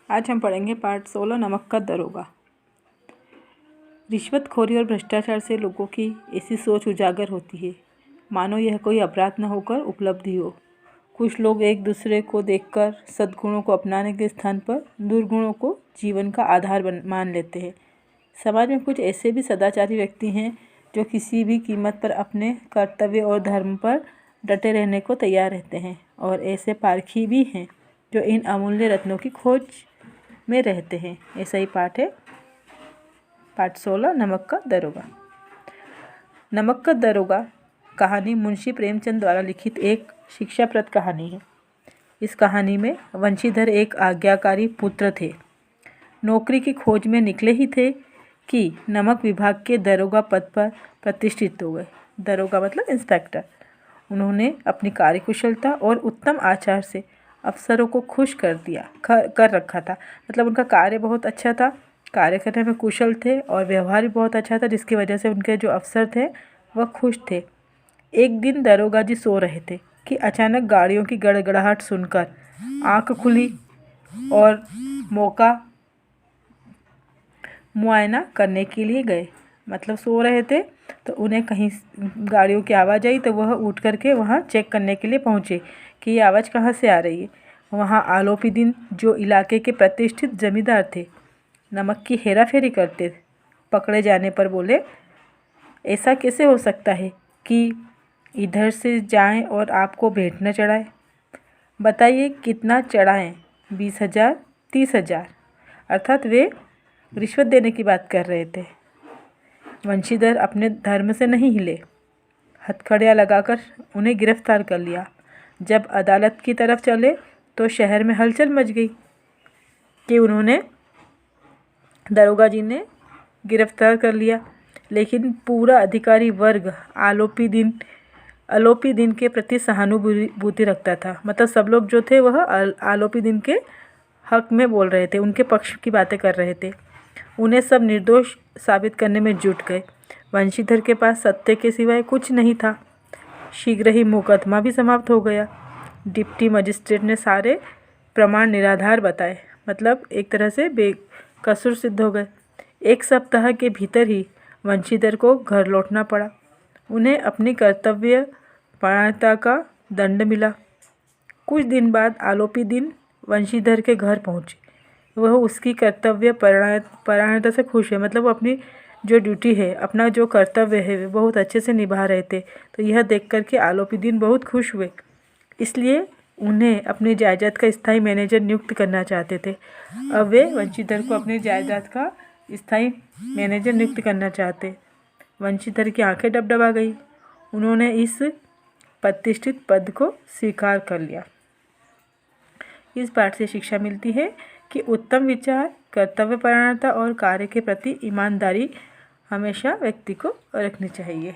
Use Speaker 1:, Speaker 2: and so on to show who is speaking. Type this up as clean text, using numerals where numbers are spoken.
Speaker 1: आज हम पढ़ेंगे पाठ 16 नमक का दरोगा। रिश्वतखोरी और भ्रष्टाचार से लोगों की ऐसी सोच उजागर होती है मानो यह कोई अपराध न होकर उपलब्धि हो। कुछ लोग एक दूसरे को देखकर सद्गुणों को अपनाने के स्थान पर दुर्गुणों को जीवन का आधार मान लेते हैं। समाज में कुछ ऐसे भी सदाचारी व्यक्ति हैं जो किसी भी कीमत पर अपने कर्तव्य और धर्म पर डटे रहने को तैयार रहते हैं, और ऐसे पारखी भी हैं जो इन अमूल्य रत्नों की खोज में रहते हैं। ऐसा ही पाठ है, पाठ 16 नमक का दरोगा। नमक का दरोगा कहानी मुंशी प्रेमचंद द्वारा लिखित एक शिक्षाप्रद कहानी है। इस कहानी में वंशीधर एक आज्ञाकारी पुत्र थे। नौकरी की खोज में निकले ही थे कि नमक विभाग के दरोगा पद पर प्रतिष्ठित हो गए। दरोगा मतलब इंस्पेक्टर। उन्होंने अपनी कार्यकुशलता और उत्तम आचार से अफसरों को खुश कर रखा था। मतलब उनका कार्य बहुत अच्छा था, कार्य करने में कुशल थे और व्यवहार भी बहुत अच्छा था, जिसकी वजह से उनके जो अफसर थे वह खुश थे। एक दिन दरोगा जी सो रहे थे कि अचानक गाड़ियों की गड़गड़ाहट सुनकर आंख खुली और मुआयना करने के लिए गए। मतलब सो रहे थे तो उन्हें कहीं गाड़ियों की आवाज़ आई तो वह उठ करके वहाँ चेक करने के लिए पहुँचे कि ये आवाज़ कहाँ से आ रही है। वहाँ आलोपी दिन जो इलाके के प्रतिष्ठित जमींदार थे, नमक की हेराफेरी करते, पकड़े जाने पर बोले, ऐसा कैसे हो सकता है कि इधर से जाएं और आपको भेंट न चढ़ाएं? बताइए कितना चढ़ाएं? 20,000, 30,000। अर्थात वे रिश्वत देने की बात कर रहे थे। वंशीधर अपने धर्म से नहीं हिले, हथकड़ियाँ लगाकर उन्हें गिरफ्तार कर लिया। जब अदालत की तरफ चले तो शहर में हलचल मच गई कि उन्होंने दरोगा जी ने गिरफ्तार कर लिया। लेकिन पूरा अधिकारी वर्ग आलोपी दिन के प्रति सहानुभूति रखता था। मतलब सब लोग जो थे वह आलोपी दिन के हक में बोल रहे थे, उनके पक्ष की बातें कर रहे थे। उन्हें सब निर्दोष साबित करने में जुट गए। वंशीधर के पास सत्य के सिवाय कुछ नहीं था। शीघ्र ही मुकदमा भी समाप्त हो गया। डिप्टी मजिस्ट्रेट ने सारे प्रमाण निराधार बताए, मतलब एक तरह से बेकसूर सिद्ध हो गए। 1 सप्ताह के भीतर ही वंशीधर को घर लौटना पड़ा। उन्हें अपनी कर्तव्य परायणता का दंड मिला। कुछ दिन बाद आलोपी दिन वंशीधर के घर पहुंचे। वह उसकी कर्तव्य परायणता से खुश है। मतलब वो अपनी जो ड्यूटी है, अपना जो कर्तव्य है, वे बहुत अच्छे से निभा रहे थे। तो यह देख कर के आलोपी दिन बहुत खुश हुए। इसलिए उन्हें अपनी जायदाद का स्थायी मैनेजर नियुक्त करना चाहते थे। अब वे वंशीधर को अपनी जायदाद का स्थायी मैनेजर नियुक्त करना चाहते। वंशीधर की आंखें डबडबा गई। उन्होंने इस प्रतिष्ठित पद को स्वीकार कर लिया। इस पाठ से शिक्षा मिलती है कि उत्तम विचार, कर्तव्यपरायणता और कार्य के प्रति ईमानदारी हमेशा व्यक्ति को रखनी चाहिए।